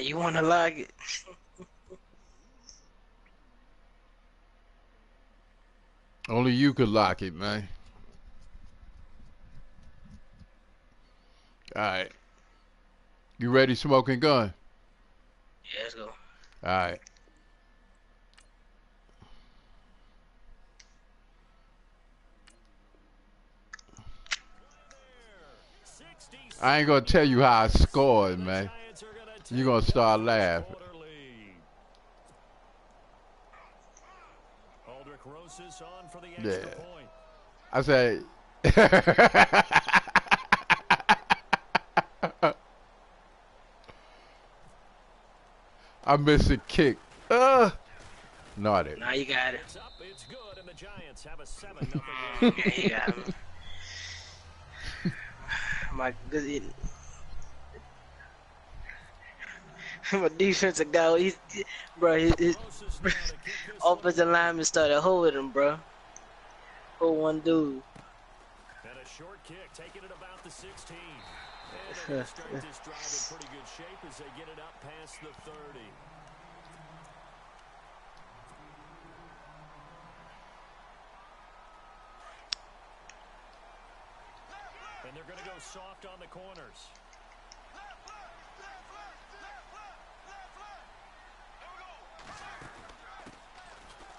you wanna log it? Only you could lock it, man. Alright. You ready, smoking gun? Yeah, let's go. Alright. I ain't gonna tell you how I scored, man. You gonna start laughing. Yeah. I say. I missed a kick. Naughty. Now you got it. It's good, and the Giants have a 7-0 Yeah, you got him. My good. My defensive guy, his offensive lineman started holding him, bro. Hold one dude. And a short kick, taking it about the 16. And they start this drive in pretty good shape as they get it up past the 30. And they're going to go soft on the corners.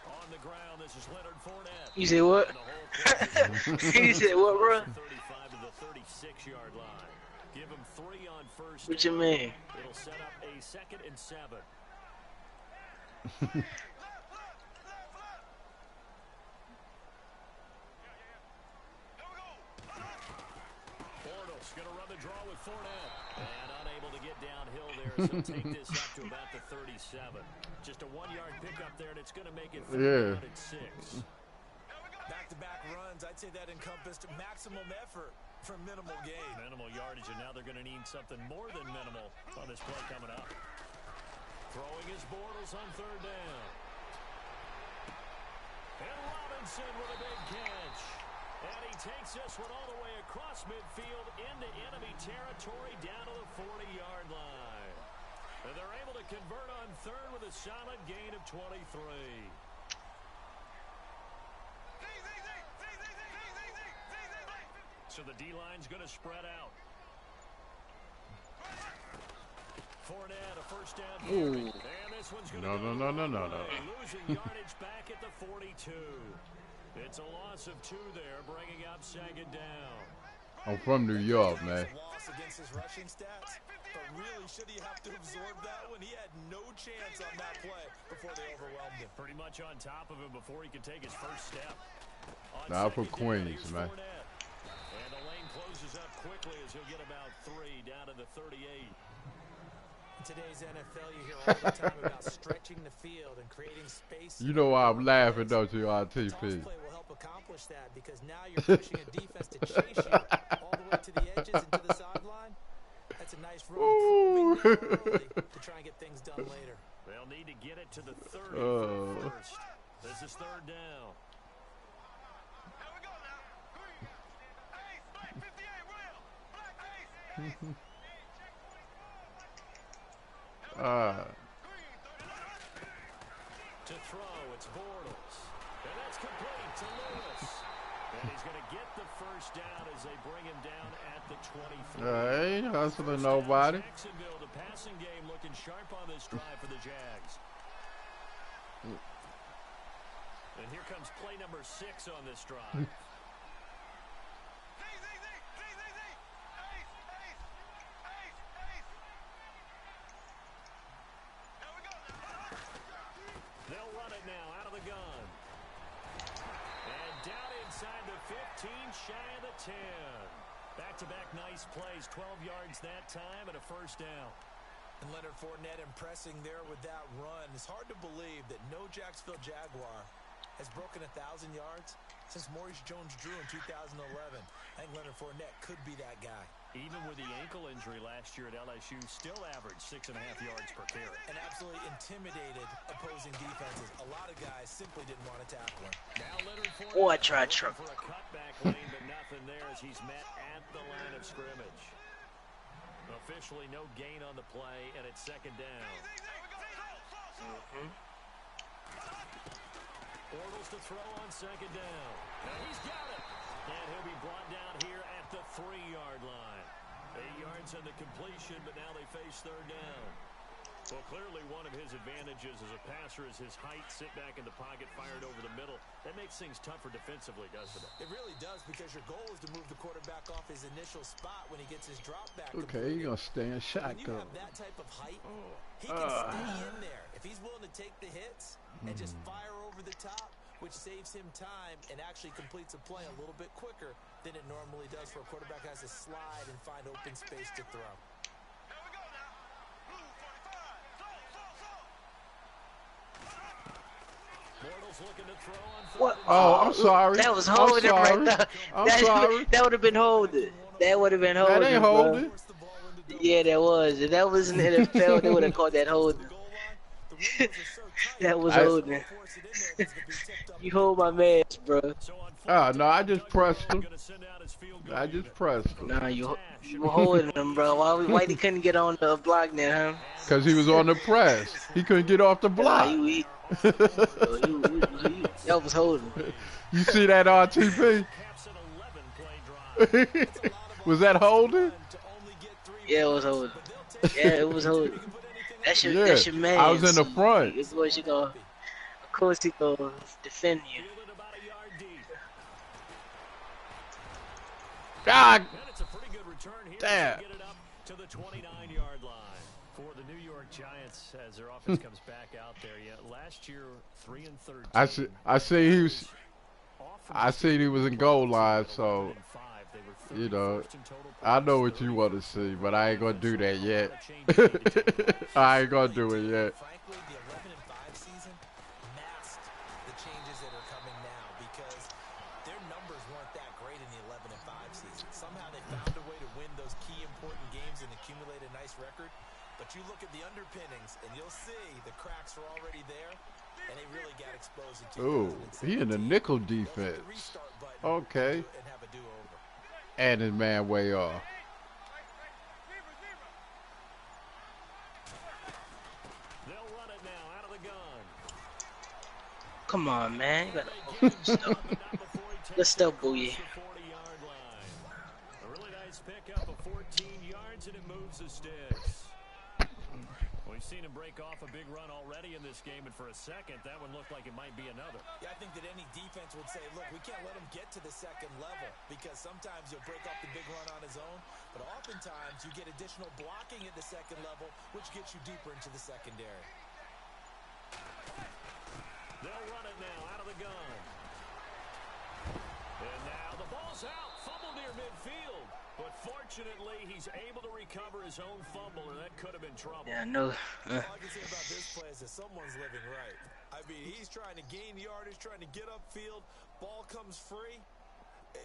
On the ground, this is Leonard Fournette. You said what? You said what, bro? 35 to the 36-yard line. Give him 3 on first. What you mean? It'll set up a 2nd and 7. Bortles going to run the draw with Fournette. And unable to get downhill there, so take this up to about the 37. Just a 1-yard pickup there, and it's going to make it 3 out at 6. Back-to-back runs, I'd say that encompassed maximum effort for minimal gain. Minimal yardage, and now they're going to need something more than minimal on this play coming up. Throwing his Bortles on 3rd down. And Robinson with a big catch. And he takes this one all the way across midfield into enemy territory down to the 40-yard line. And they're able to convert on 3rd with a solid gain of 23. So the D-line's going to spread out. Fournette, a 1st down. Ooh. And this one's going No. losing yardage back at the 42. It's a loss of 2 there, bringing up 2nd down. I'm from New York, man. Loss against his rushing stats, but really, should he have to absorb that when he had no chance on that play before they overwhelmed him? Pretty much on top of him before he could take his first step. Nah, I'm from Queens, man. And the lane closes up quickly as he'll get about 3 down to the 38. In today's NFL, you hear all the time about stretching the field and creating space. You know why I'm laughing, don't you, RTP? Toss play will help accomplish that because now you're pushing a defense to chase you all the way to the edges and to the sideline. That's a nice run early to try and get things done later. They'll need to get it to the 30 first. This is 3rd down. To throw, it's Bortles. And that's complete to Lewis. And he's going to get the 1st down as they bring him down at the 23. I ain't hustling nobody. Jacksonville, the passing game looking sharp on this drive for the Jags. And here comes play number 6 on this drive. They'll run it now out of the gun. And down inside the 15, shy of the 10. Back-to-back nice plays, 12 yards that time and a 1st down. And Leonard Fournette impressing there with that run. It's hard to believe that no Jacksonville Jaguar has broken 1,000 yards since Maurice Jones-Drew in 2011. I think Leonard Fournette could be that guy. Even with the ankle injury last year at LSU, still averaged 6.5 yards per carry. And absolutely intimidated opposing defenses. A lot of guys simply didn't want to tackle him. Now Leonard Fournette Oh, I tried truck. for a cutback lane, but nothing there as he's met at the line of scrimmage. A Officially no gain on the play, and it's second down. Bortles to throw on second down. And he's got it. And he'll be brought down here at the 3-yard line. 8 yards on the completion, but now they face third down. Well, clearly one of his advantages as a passer is his height, sit back in the pocket, fired over the middle. That makes things tougher defensively, doesn't it? It really does, because your goal is to move the quarterback off his initial spot when he gets his drop back. Okay, you're going to stand When you shotgun. have that type of height, he can stay in there. If he's willing to take the hits and just fire over the top, which saves him time and actually completes a play a little bit quicker than it normally does for a quarterback who has to slide and find open space to throw. Looking to throw on What? Oh, I'm sorry. That was holding right there. I'm sorry. That would have been holding. That would have been holding. That ain't bro. holding. Yeah, that was. If that was in the NFL, they would have called that holding. That was holding. You hold my man, bro. Oh, no, I just pressed him. I just pressed him. Nah, you were holding him, bro. Why he couldn't get on the block there, huh? Because he was on the press. He couldn't get off the block. That was holding. You see that RTP? Was that holding? Yeah, it was holding. Yeah, it was holding. That's your, Yeah, that's your man. I was in the front. Of course, he gonna defend you. God It's a pretty good return here. damn. Get it up to the 29-yard line for the New York Giants as their offense comes back out there. Yeah, last year 3-13. I see he was in goal line, so you know I know what you want to see, but I ain't gonna do that yet. I ain't gonna do it yet. Frankly, the 11-5 season masked the changes that are coming now, because their numbers weren't that great in the 11-5 season. Somehow they found a way to win those key important games and accumulate a nice record. But you look at the underpinnings, and you'll see the cracks are already there, and they really got exposed in 2017. Ooh, he in the nickel defense. Okay. And have a do-over. And his man way off. They'll run it now out of the gun. Come on, man. You gotta Let's stop, Boogie. A really nice pickup of 14 yards, and it moves the sticks. We've seen him break off a big run already in this game, and for a second, that one looked like it might be another. Yeah, I think that any defense would say, look, we can't let him get to the second level, because sometimes he'll break off the big run on his own, but oftentimes you get additional blocking at the second level, which gets you deeper into the secondary. They'll run it now out of the gun. And now the ball's out, fumble near midfield. But fortunately, he's able to recover his own fumble, and that could have been trouble. Yeah, I know. All I can say about this play is that someone's living right. I mean, he's trying to gain yardage, trying to get upfield. Ball comes free.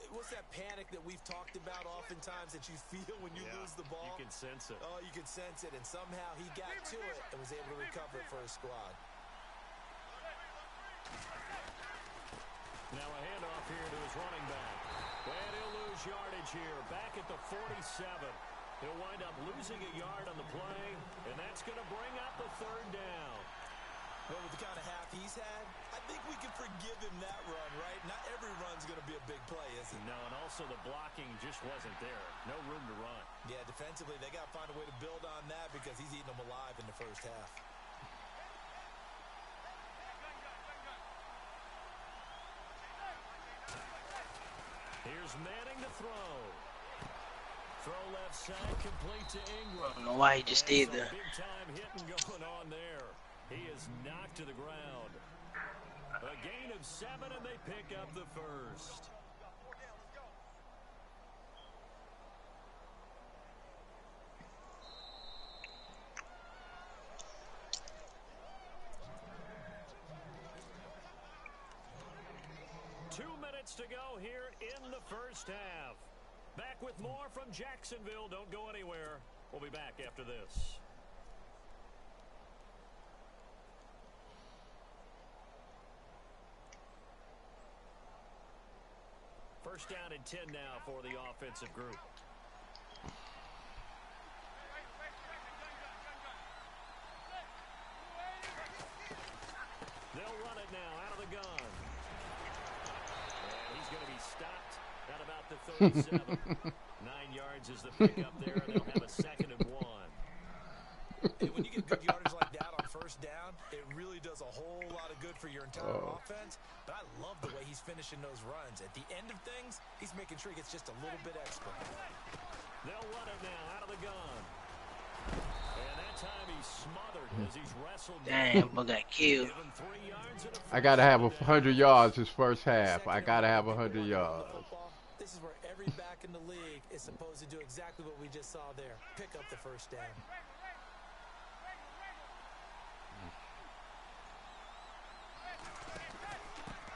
What's that panic that we've talked about oftentimes that you feel when you lose the ball? You can sense it. Oh, you can sense it, and somehow he got to it and was able to recover it for his squad. Now a handoff here to his running back. And he'll lose yardage here, back at the 47. He'll wind up losing a yard on the play, and that's going to bring up the third down. Well, with the kind of half he's had, I think we can forgive him that run, right? Not every run's going to be a big play, is it? No, and also the blocking just wasn't there. No room to run. Yeah, defensively, they got to find a way to build on that, because he's eating them alive in the first half. Here's Manning to throw. Throw left side, complete to Ingram. I don't know why he just stayed there. Big time hitting going on there. He is knocked to the ground. A gain of 7, and they pick up the first. To go here in the first half. Back with more from Jacksonville. Don't go anywhere. We'll be back after this. First down and 10 now for the offensive group. it now out of the gun. And he's going to be stopped at about the 37. 9 yards is the pickup there, and they'll have a 2nd and 1. And when you get good yardage like that on first down, it really does a whole lot of good for your entire offense. But I love the way he's finishing those runs. At the end of things, he's making sure he gets just a little bit extra. They'll run it now out of the gun. And that time he's smothered as he's wrestled. Damn, but got killed. I got to have 100 yards this first half. I got to have 100 yards. This is where every back in the league is supposed to do exactly what we just saw there. Pick up the first down.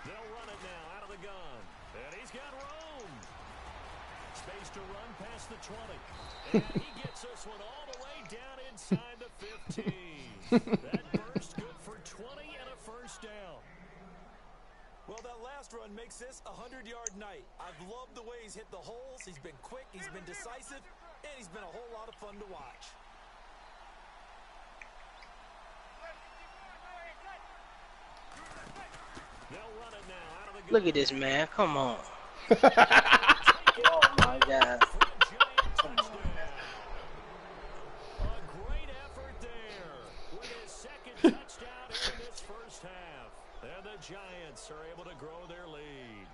They'll run it now out of the gun. And he's got room. Space to run past the 20. And he gets this one all the way down inside the 15. That burst good for 20 and a first down. Well, that last run makes this a 100-yard night. I've loved the way he's hit the holes. He's been quick, he's been decisive, and he's been a whole lot of fun to watch. They'll run it now out of the gun. Look at this man. Come on. Oh my God. A great effort there with his 2nd touchdown in this first half. And the Giants are able to grow their lead.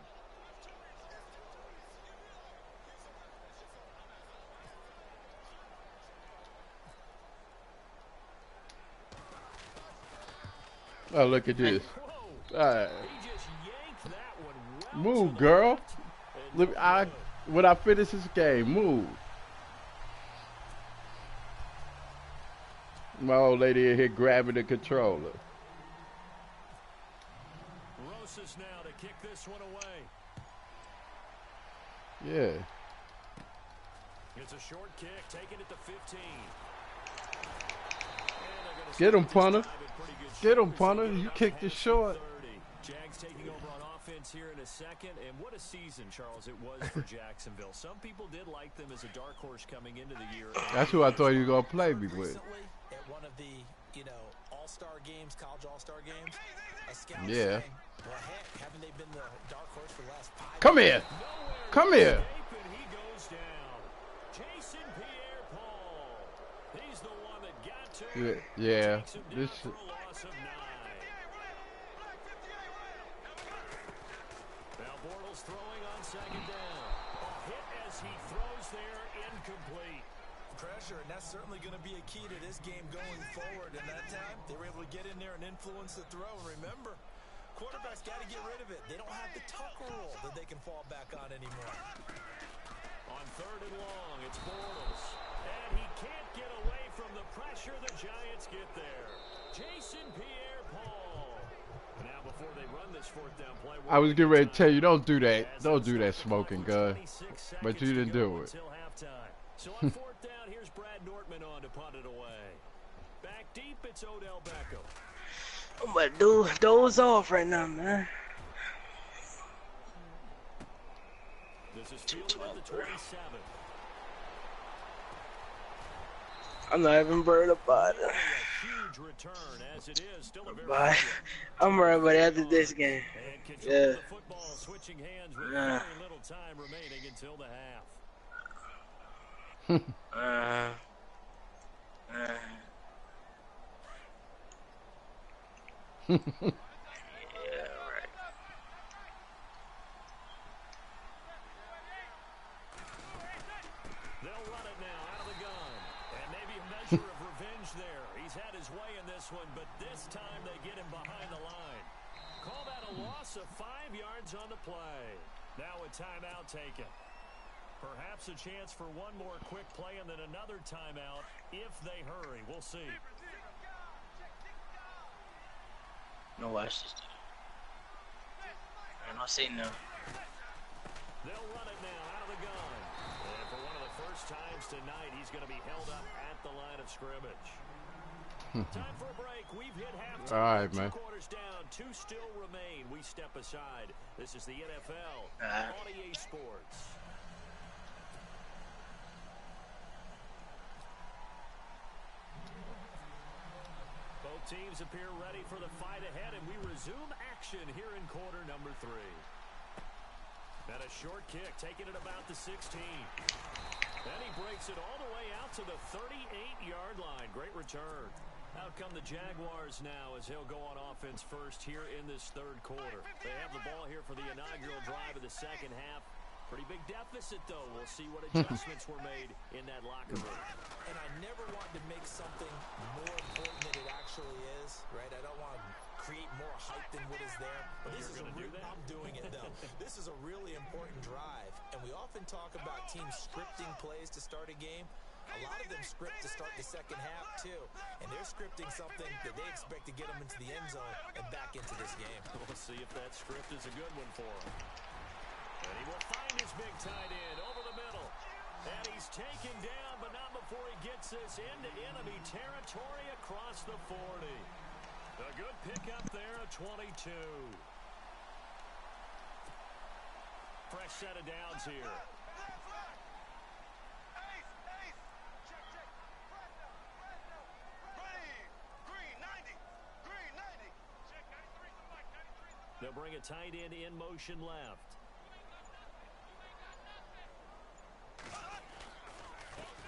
Oh, look at this. All right. He just yanked that one well Move, to the girl. left. And Look, when I finish this game, move. My old lady in here grabbing the controller. Rosas now to kick this one away. Yeah. It's a short kick, taking it to 15. Get him, punter. Get him, punter. You kicked it short. Jags taking over on offense here in a second, and what a season, Charles, it was for Jacksonville. Some people did like them as a dark horse coming into the year. That's who I thought you were going to play me with. Recently, at one of the, all-star games, college all-star games, a scout Yeah. saying, well, heck, haven't they been the dark horse for the last 5 Come here. Come here. And he goes down. Jason Pierre-Paul. He's the one that got to him. Yeah. Takes him down This. for a loss of 9. Now Bortles throwing on 2nd down. A hit as he throws there, incomplete. Pressure, and that's certainly going to be a key to this game going forward. And that time, they were able to get in there and influence the throw. Remember, quarterbacks got to get rid of it. They don't have the tuck rule that they can fall back on anymore. On 3rd and long, it's Bortles. And he can't get away from the pressure. The Giants get there. Jason Pierre-Paul. Now before they run this 4th down play. I was getting ready to tell you, don't do that. Don't do that smoking gun. But you didn't do it. So on 4th down, here's Brad Nortman on to punt it away. Back deep, it's Odell Beckham. I'm about to doze off right now, man. This is fielded at the 27. I'm not even worried about it. A huge return as it is. Still a very Bye. I'm worried about it after this game. And control Yeah. of the football switching hands with very little time remaining until the half. Yeah, right. They'll run it now out of the gun. And maybe a measure of revenge there. He's had his way in this one, but this time they get him behind the line. Call that a loss of 5 yards on the play. Now a timeout taken. Perhaps a chance for one more quick play and then another timeout if they hurry. We'll see. No, watch this. I don't see no. They'll run it now out of the gun. And for one of the first times tonight, he's going to be held up at the line of scrimmage. Time for a break. We've hit halftime. All right, man. 2 quarters down. 2 still remain. We step aside. This is the NFL on EA Sports. Both teams appear ready for the fight ahead, and we resume action. action here in quarter number 3. And a short kick, taking it about the 16. And he breaks it all the way out to the 38-yard line. Great return. Out come the Jaguars now as he'll go on offense first here in this third quarter. They have the ball here for the inaugural drive of the second half. Pretty big deficit, though. We'll see what adjustments were made in that locker room. And I never want to make something more important than it actually is, right? I don't want to create more hype than what is there. But this is I'm doing it, though. This is a really important drive. And we often talk about teams scripting plays to start a game. A lot of them script to start the second half, too. And they're scripting something that they expect to get them into the end zone and back into this game. We'll see if that script is a good one for him. And he will find his big tight end over the middle. And he's taken down, but not before he gets this into enemy territory across the 40. A good pickup there, a 22. Fresh set of downs here. They'll bring a tight end in motion left.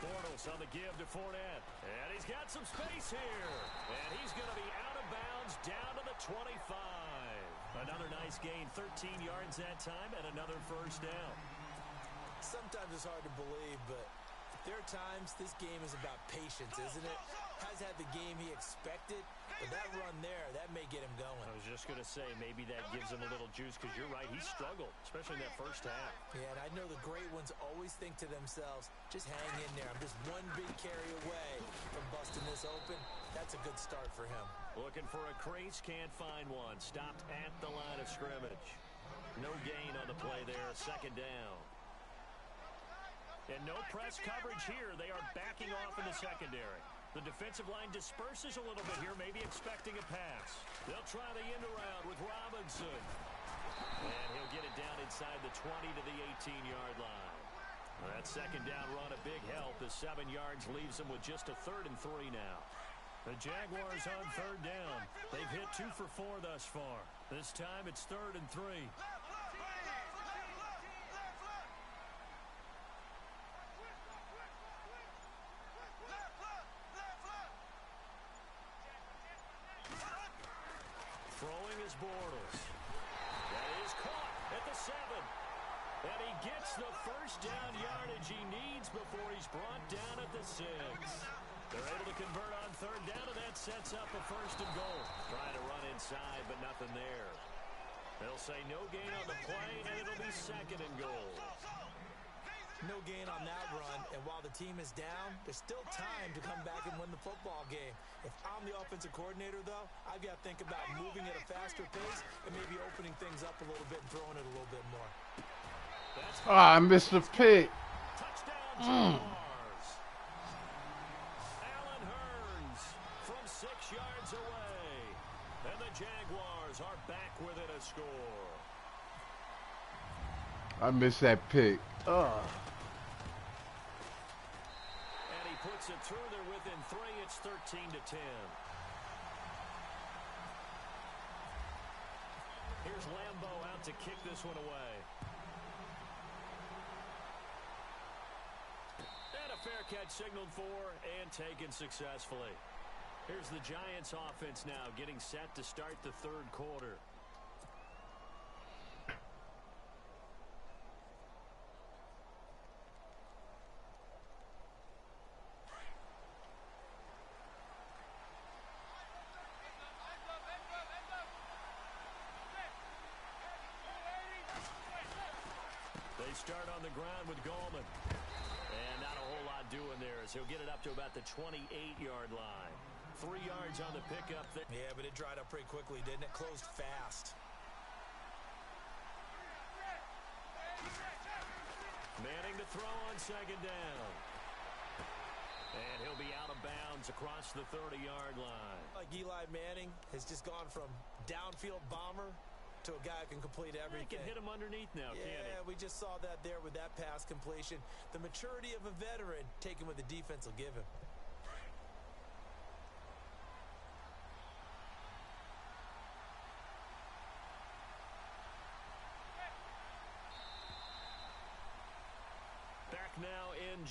Bortles on the give to Fournette. And he's got some space here. And he's going to be out of bounds down to the 25. Another nice gain, 13 yards that time, and another first down. Sometimes it's hard to believe, but there are times this game is about patience, isn't it? Has had the game he expected, but that run there, that may get him going. I was just going to say, maybe that gives him a little juice, because you're right, he struggled, especially in that first half. Yeah, and I know the great ones always think to themselves, just hang in there. I'm just one big carry away from busting this open. That's a good start for him. Looking for a crease, can't find one. Stopped at the line of scrimmage. No gain on the play there, second down. And no press coverage here. They are backing off in the secondary. The defensive line disperses a little bit here, maybe expecting a pass. They'll try the end around with Robinson. And he'll get it down inside the 20 to the 18-yard line. That second down run a big help as 7 yards leaves them with just a 3rd and 3 now. The Jaguars on third down. They've hit 2 for 4 thus far. This time it's 3rd and 3. Throwing is Bortles. That is caught at the 7. And he gets the first down yardage he needs before he's brought down at the 6. They're able to convert on third down, and that sets up a 1st and goal. Trying to run inside, but nothing there. They'll say no gain on the play, and it'll be 2nd and goal. No gain on that run, and while the team is down, there's still time to come back and win the football game. If I'm the offensive coordinator, though, I've got to think about moving at a faster pace and maybe opening things up a little bit and throwing it a little bit more. I missed the pick. Touchdown, Jaguars. Allen Hurns from 6 yards away. And the Jaguars are back within a score. I missed that pick. And he puts it through there within 3. It's 13 to 10. Here's Lambeau out to kick this one away. And a fair catch signaled for and taken successfully. Here's the Giants offense now getting set to start the third quarter. They start on the ground with Gallman. And not a whole lot doing there as he'll get it up to about the 28-yard line. 3 yards on the pickup there. Yeah, but it dried up pretty quickly, didn't it? Closed fast. Manning to throw on second down. And he'll be out of bounds across the 30-yard line. Like Eli Manning has just gone from downfield bomber to a guy who can complete everything. He can hit him underneath now, can't he? Yeah, we just saw that there with that pass completion. The maturity of a veteran taking what the defense will give him.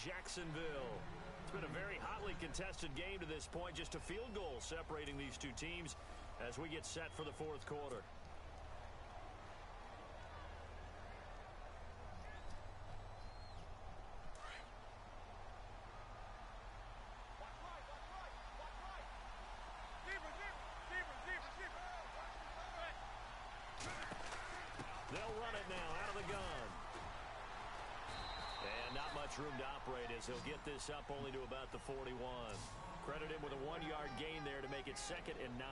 Jacksonville. It's been a very hotly contested game to this point. Just a field goal separating these two teams as we get set for the fourth quarter. They'll run it now out of the gun. And not much room to operate as he'll get this up only to about the 41. Credit him with a 1-yard gain there to make it 2nd and 9.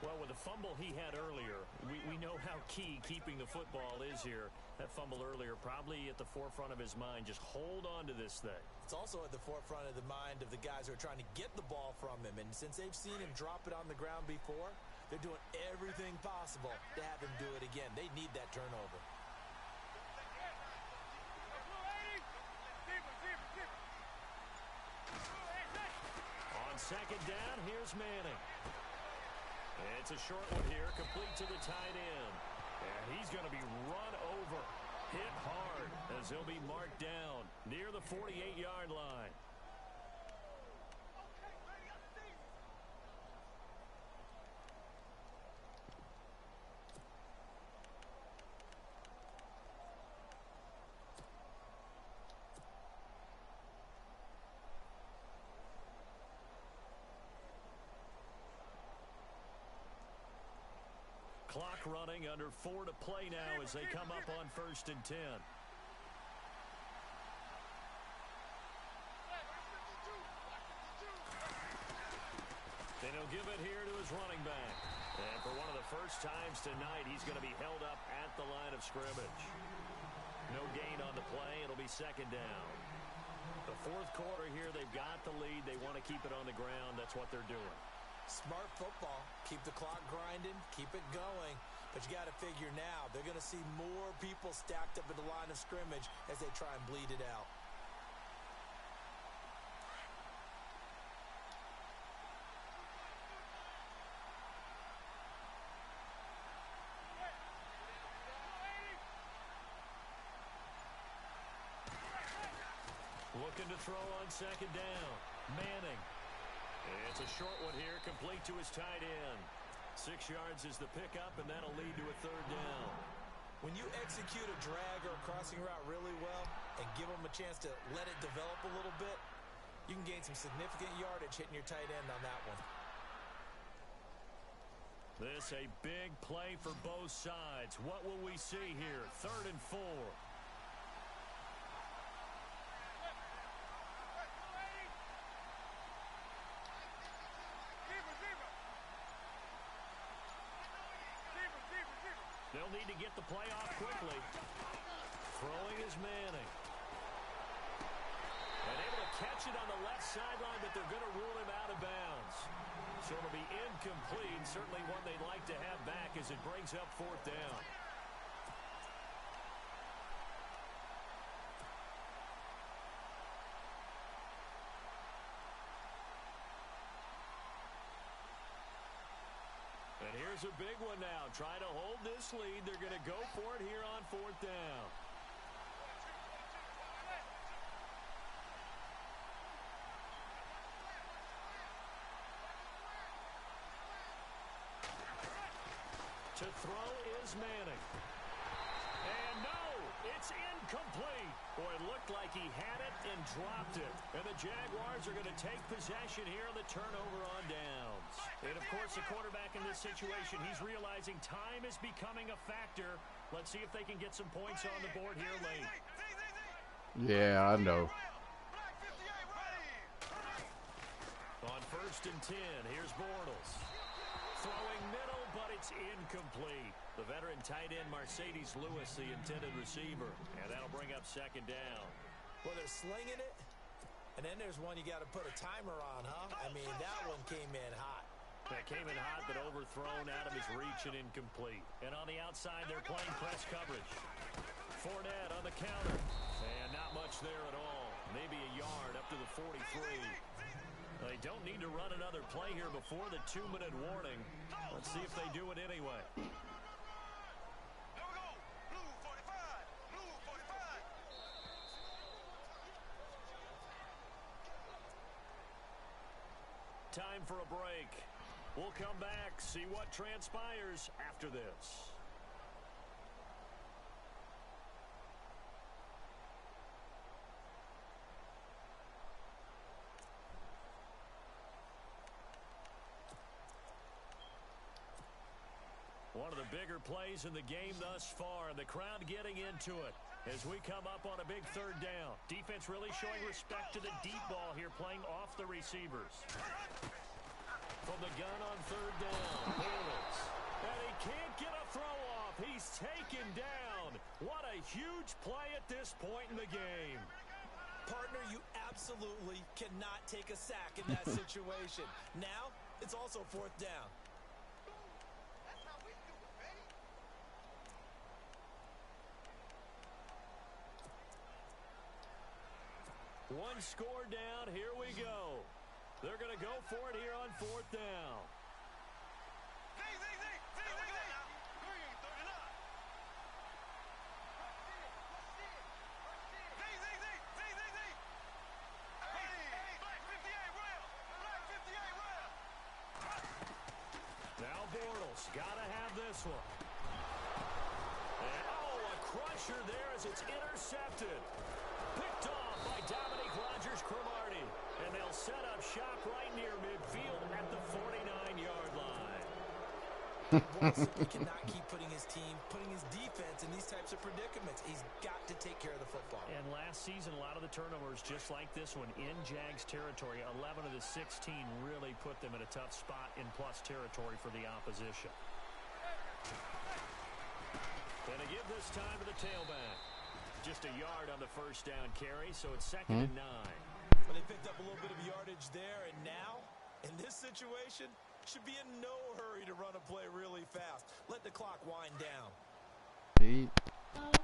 Well, with the fumble he had earlier, we know how key keeping the football is here. That fumble earlier probably at the forefront of his mind. Just hold on to this thing. It's also at the forefront of the mind of the guys who are trying to get the ball from him. And since they've seen him drop it on the ground before, they're doing everything possible to have him do it again. They need that turnover. On 2nd down, here's Manning. It's a short one here, complete to the tight end. And he's going to be run over, hit hard, as he'll be marked down near the 48-yard line. Clock running, under 4 to play now as they come up on 1st and 10. And he'll give it here to his running back. And for one of the first times tonight, he's going to be held up at the line of scrimmage. No gain on the play. It'll be 2nd down. The fourth quarter here, they've got the lead. They want to keep it on the ground. That's what they're doing. Smart football. Keep the clock grinding. Keep it going. But you got to figure now, they're going to see more people stacked up at the line of scrimmage as they try and bleed it out. Looking to throw on 2nd down. Manning. It's a short one here, complete to his tight end. 6 yards is the pickup, and that'll lead to a 3rd down. When you execute a drag or a crossing route really well and give them a chance to let it develop a little bit, you can gain some significant yardage hitting your tight end on that one. This a big play for both sides. What will we see here? 3rd and 4. They'll need to get the play off quickly. Throwing is Manning. And able to catch it on the left sideline, but they're going to rule him out of bounds. So it'll be incomplete. Certainly one they'd like to have back as it brings up 4th down. And here's a big one now. Trying to hold this lead. They're going to go for it here on 4th down. To throw is Manning. And no, it's incomplete. Boy, it looked like he had it and dropped it. And the Jaguars are going to take possession here on the turnover on downs. And, of course, the quarterback in this situation, he's realizing time is becoming a factor. Let's see if they can get some points on the board here late. Yeah, I know. On 1st and 10, here's Bortles. Throwing middle, but it's incomplete. The veteran tight end, Mercedes Lewis, the intended receiver. And that'll bring up 2nd down. Well, they're slinging it. And then there's one you got to put a timer on, huh? I mean, that one came in hot. That came in hot, but overthrown out of his reach and incomplete. And on the outside, they're playing press coverage. Fournette on the counter. And not much there at all. Maybe a yard up to the 43. They don't need to run another play here before the 2-minute warning. Let's see if they do it anyway. Time for a break. We'll come back, see what transpires after this. One of the bigger plays in the game thus far, and the crowd getting into it as we come up on a big third down. Defense really showing respect to the deep ball here, playing off the receivers. From the gun on third down, Bortles. And he can't get a throw off. He's taken down. What a huge play at this point in the game. Partner, you absolutely cannot take a sack in that situation. Now, it's also fourth down. One score down, here we go. They're going to go for it here on fourth down. Now Bortles, got to have this one. And, a crusher there as it's intercepted. Picked off by Dominique Rodgers-Cromartie. And they'll set up shop right near midfield at the 49-yard line. Bortles simply cannot keep putting his team, putting his defense in these types of predicaments. He's got to take care of the football. And last season, a lot of the turnovers, just like this one, in Jags territory, 11 of the 16 really put them in a tough spot in plus territory for the opposition. And to give this time to the tailback. Just a yard on the first down carry, so it's second and 9. But they picked up a little bit of yardage there, and now, in this situation, should be in no hurry to run a play really fast. Let the clock wind down. Eat.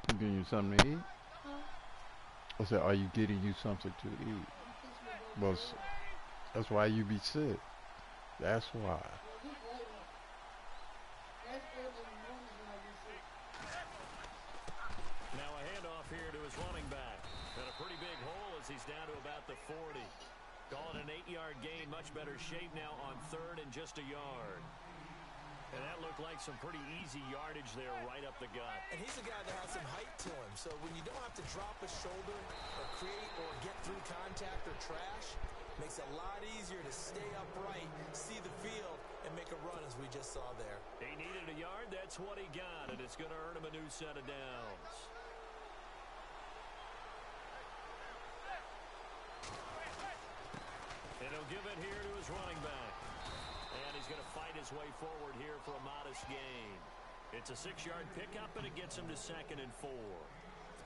I'm getting you something to eat. I said, are you getting you something to eat? Well, that's why you be sick. That's why. Now a handoff here to his running back. And a pretty big hole as he's down to about the 40. Calling an 8-yard gain, much better shape now on third and just a yard. And that looked like some pretty easy yardage there right up the gut. And he's a guy that has some height to him, so when you don't have to drop a shoulder or create or get through contact or trash, makes it a lot easier to stay upright, see the field, and make a run as we just saw there. He needed a yard, that's what he got, and it's going to earn him a new set of downs. And he'll give it here to his running back. And he's going to fight his way forward here for a modest gain. It's a 6-yard pickup, and it gets him to second and 4.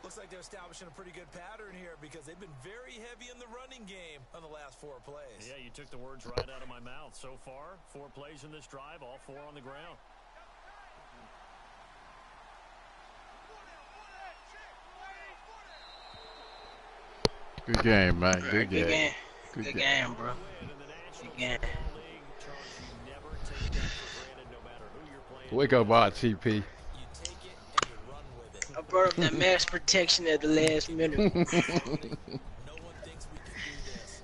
Looks like they're establishing a pretty good pattern here because they've been very heavy in the running game on the last 4 plays. Yeah, you took the words right out of my mouth. So far, 4 plays in this drive, all 4 on the ground. Good game, man. Good game. Good game, bro. Good game. Wake up, RTP. I brought up that mass protection at the last minute. No one thinks we can do this.